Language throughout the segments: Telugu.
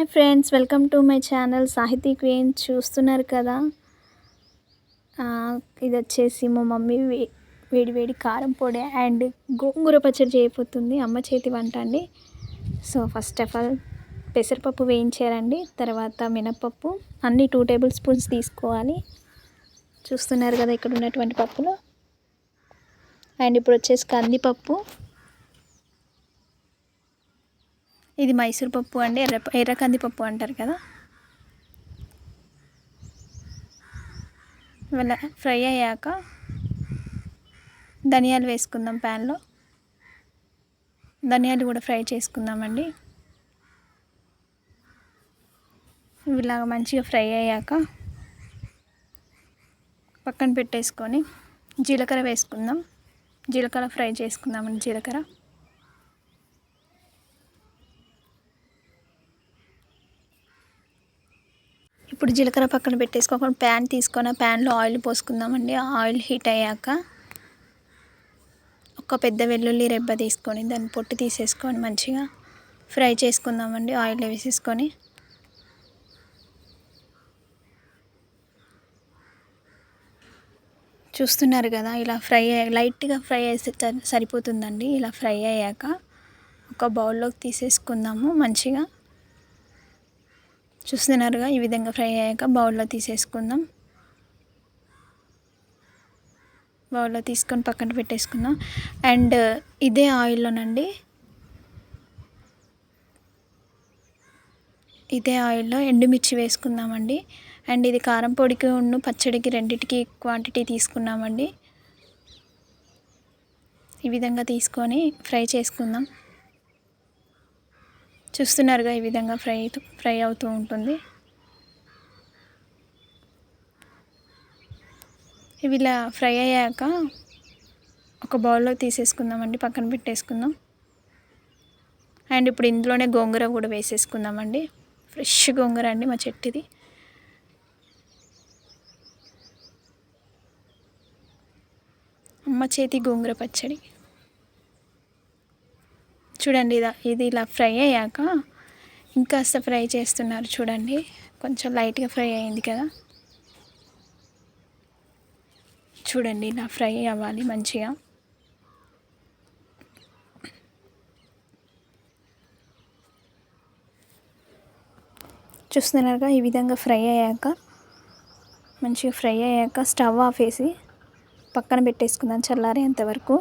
Hi friends, welcome to my channel సాహితీ క్వీన్. చూస్తున్నారు కదా, ఇది వచ్చేసి మా మమ్మీ వేడి వేడి కారం పొడి అండ్ గోంగూర పచ్చడి చేయబోతుంది. అమ్మ చేతి వంట అండి. సో ఫస్ట్ ఆఫ్ ఆల్ పెసరపప్పు వేయించారండి, తర్వాత మినపప్పు అన్నీ 2 టేబుల్ స్పూన్స్ తీసుకోవాలి. చూస్తున్నారు కదా ఇక్కడ ఉన్నటువంటి పప్పులు. అండ్ ఇప్పుడు వచ్చేసి కందిపప్పు, ఇది మైసూర్ పప్పు అండి, ఎర్ర కందిపప్పు అంటారు కదా. ఇవాళ ఫ్రై అయ్యాక ధనియాలు వేసుకుందాం ప్యాన్లో. ధనియాలు కూడా ఫ్రై చేసుకుందామండి. ఇలాగ మంచిగా ఫ్రై అయ్యాక పక్కన పెట్టేసుకొని జీలకర్ర వేసుకుందాం. జీలకర్ర ఫ్రై చేసుకుందామండి. జీలకర్ర ఇప్పుడు జీలకర్ర పక్కన పెట్టేసుకోకుండా ప్యాన్ తీసుకొని ప్యాన్లో ఆయిల్ పోసుకుందామండి. ఆయిల్ హీట్ అయ్యాక ఒక పెద్ద వెల్లుల్లి రెబ్బ తీసుకొని దాన్ని పొట్టు తీసేసుకొని మంచిగా ఫ్రై చేసుకుందామండి. ఆయిల్లో వేసేసుకొని చూస్తున్నారు కదా, ఇలా లైట్గా ఫ్రై అయితే సరిపోతుందండి. ఇలా ఫ్రై అయ్యాక ఒక బౌల్లోకి తీసేసుకుందాము. మంచిగా చూస్తున్నారుగా, ఈ విధంగా ఫ్రై అయ్యాక బౌల్లో తీసేసుకుందాం. బౌల్లో తీసుకొని పక్కన పెట్టేసుకుందాం. అండ్ ఇదే ఆయిల్లో ఎండుమిర్చి వేసుకుందామండి. అండ్ ఇది కారం పొడికి పచ్చడికి రెండింటికి క్వాంటిటీ తీసుకున్నామండి. ఈ విధంగా తీసుకొని ఫ్రై చేసుకుందాం. చూస్తున్నారుగా, ఈ విధంగా ఫ్రై అవుతూ ఉంటుంది. ఇవి ఇలా ఫ్రై అయ్యాక ఒక బౌల్లో తీసేసుకుందామండి, పక్కన పెట్టేసుకుందాం. అండ్ ఇప్పుడు ఇందులోనే గోంగూర కూడా వేసేసుకుందామండి. ఫ్రెష్ గోంగూర అండి, మా చెట్టుది. అమ్మ చేతి గోంగూర పచ్చడి చూడండి. ఇది ఇలా ఫ్రై అయ్యాక ఇంకాస్త ఫ్రై చేస్తున్నారు చూడండి. కొంచెం లైట్గా ఫ్రై అయింది కదా. చూడండి, ఇలా ఫ్రై అవ్వాలి మంచిగా. చూస్తున్నారుగా, ఈ విధంగా మంచిగా ఫ్రై అయ్యాక స్టవ్ ఆఫ్ వేసి పక్కన పెట్టేసుకుందాం చల్లారేంత వరకు.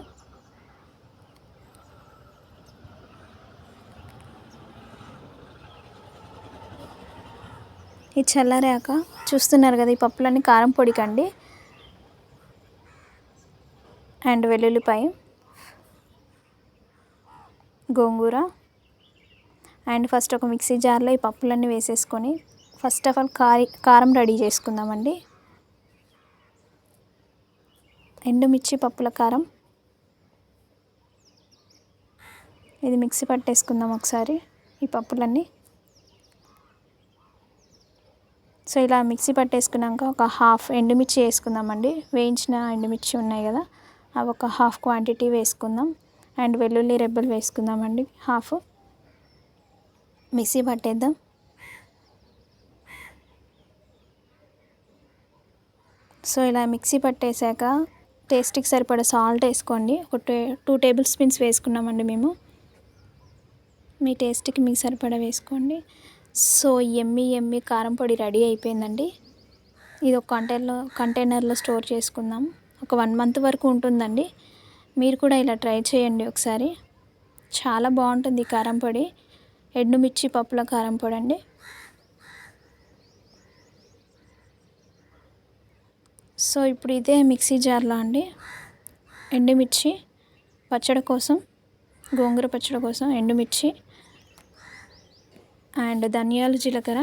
ఇది చల్లారాక చూస్తున్నారు కదా, ఈ పప్పులన్నీ కారం పొడికండి. అండ్ వెల్లుల్లిపాయ, గోంగూర. అండ్ ఫస్ట్ ఒక మిక్సీ జార్లో ఈ పప్పులన్నీ వేసేసుకొని ఫస్ట్ ఆఫ్ ఆల్ కారం రెడీ చేసుకుందామండి. ఎండుమిర్చి, పప్పుల కారం, ఇది మిక్సీ పట్టేసుకుందాం ఒకసారి ఈ పప్పులన్నీ. సో ఇలా మిక్సీ పట్టేసుకున్నాక ఒక హాఫ్ ఎండుమిర్చి వేసుకుందామండి. వేయించిన ఎండుమిర్చి ఉన్నాయి కదా, అవి ఒక హాఫ్ క్వాంటిటీ వేసుకుందాం. అండ్ వెల్లుల్లి రెబ్బలు వేసుకుందామండి, హాఫ్. మిక్సీ పట్టేద్దాం. సో ఇలా మిక్సీ పట్టేశాక టేస్ట్కి సరిపడా సాల్ట్ వేసుకోండి. ఒక 2 టేబుల్ స్పూన్స్ వేసుకున్నామండి మేము. మీ టేస్ట్కి మీకు సరిపడా వేసుకోండి. సో ఎమ్మి కారం పొడి రెడీ అయిపోయిందండి. ఇది ఒక కంటైనర్లో స్టోర్ చేసుకుందాం. ఒక 1 మంత్ వరకు ఉంటుందండి. మీరు కూడా ఇలా ట్రై చేయండి ఒకసారి. చాలా బాగుంటుంది ఈ కారం పొడి. ఎండుమిర్చి, పప్పుల కారం పొడి అండి. సో ఇప్పుడు ఇదే మిక్సీ జార్లో అండి ఎండుమిర్చి పచ్చడి కోసం, గోంగూర పచ్చడి కోసం ఎండుమిర్చి అండ్ ధనియాలు, జీలకర్ర,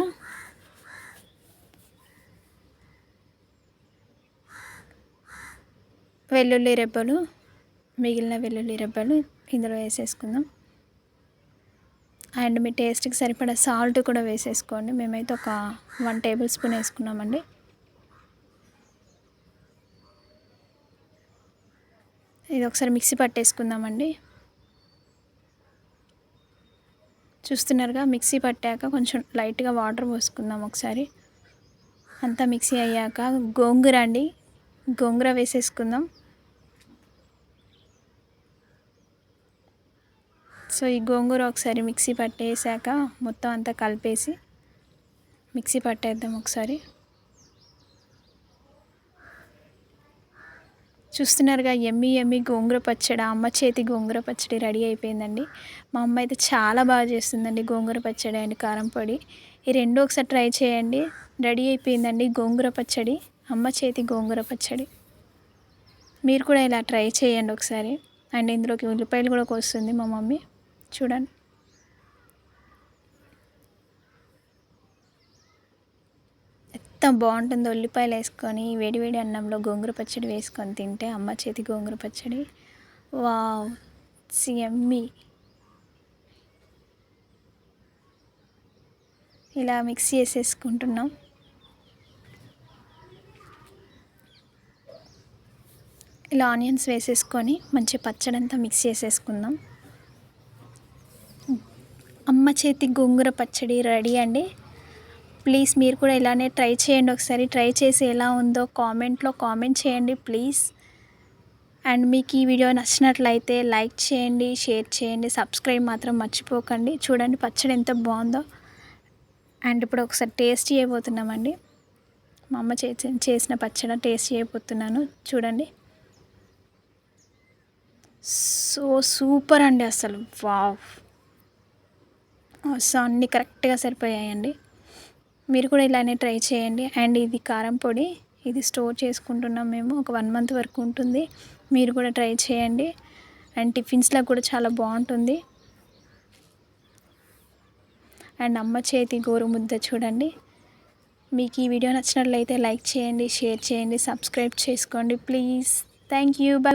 మిగిలిన వెల్లుల్లి రెబ్బలు ఇందులో వేసేసుకుందాం. అండ్ మీ టేస్ట్కి సరిపడా సాల్ట్ కూడా వేసేసుకోండి. మేమైతే ఒక 1 టేబుల్ స్పూన్ వేసుకున్నామండి. ఇది ఒకసారి మిక్సీ పట్టేసుకుందామండి. చూస్తున్నారుగా, మిక్సీ పట్టాక కొంచెం లైట్గా వాటర్ పోసుకుందాం ఒకసారి. అంతా మిక్సీ అయ్యాక గోంగూర అండి, గోంగూర వేసేసుకుందాం. సో ఈ గోంగూర ఒకసారి మిక్సీ పట్టేసాక మొత్తం అంతా కలిపేసి మిక్సీ పట్టేద్దాం ఒకసారి. చూస్తున్నారుగా, ఎమ్మి ఎమ్మి గోంగూర పచ్చడి, అమ్మ చేతి గోంగూర పచ్చడి రెడీ అయిపోయిందండి. మా అమ్మ అయితే చాలా బాగా చేస్తుందండి గోంగూర పచ్చడి అండ్ కారం పొడి. ఈ రెండు ఒకసారి ట్రై చేయండి. రెడీ అయిపోయిందండి గోంగూర పచ్చడి, అమ్మ చేతి గోంగూర పచ్చడి. మీరు కూడా ఇలా ట్రై చేయండి ఒకసారి. అండ్ ఇందులోకి ఉల్లిపాయలు కూడా కోస్తుంది మా మమ్మీ, చూడండి. ఎంత బాగుంటుందో ఉల్లిపాయలు వేసుకొని వేడివేడి అన్నంలో గోంగూర పచ్చడి వేసుకొని తింటే, అమ్మ చేతి గోంగూర పచ్చడి. వావ్, యమ్మీ. ఇలా మిక్సీ వేసేసుకుంటున్నాం. ఇలా ఆనియన్స్ వేసేసుకొని మంచి పచ్చడి అంతా మిక్స్ చేసేసుకుందాం. అమ్మ చేతి గోంగూర పచ్చడి రెడీ అండి. ప్లీజ్ మీరు కూడా ఇలానే ట్రై చేయండి ఒకసారి. ట్రై చేసి ఎలా ఉందో కామెంట్లో కామెంట్ చేయండి ప్లీజ్. అండ్ మీకు ఈ వీడియో నచ్చినట్లయితే లైక్ చేయండి, షేర్ చేయండి, సబ్స్క్రైబ్ మాత్రం మర్చిపోకండి. చూడండి పచ్చడి ఎంత బాగుందో. అండ్ ఇప్పుడు ఒకసారి టేస్ట్ చేయబోతున్నామండి. మా అమ్మ చేసిన పచ్చడి టేస్ట్ చేయబోతున్నాను, చూడండి. సో సూపర్ అండి అసలు, వావ్. సో అన్నీ కరెక్ట్గా సరిపోయాయండి. మీరు కూడా ఇలానే ట్రై చేయండి. అండ్ ఇది కారం పొడి, ఇది స్టోర్ చేసుకుంటున్నాం మేము, ఒక 1 month వరకు ఉంటుంది. మీరు కూడా ట్రై చేయండి. అండ్ టిఫిన్స్లో కూడా చాలా బాగుంటుంది. అండ్ అమ్మ చేతి గోరుముద్ద చూడండి. మీకు ఈ వీడియో నచ్చినట్లయితే లైక్ చేయండి, షేర్ చేయండి, సబ్స్క్రైబ్ చేసుకోండి ప్లీజ్. Thank you, by.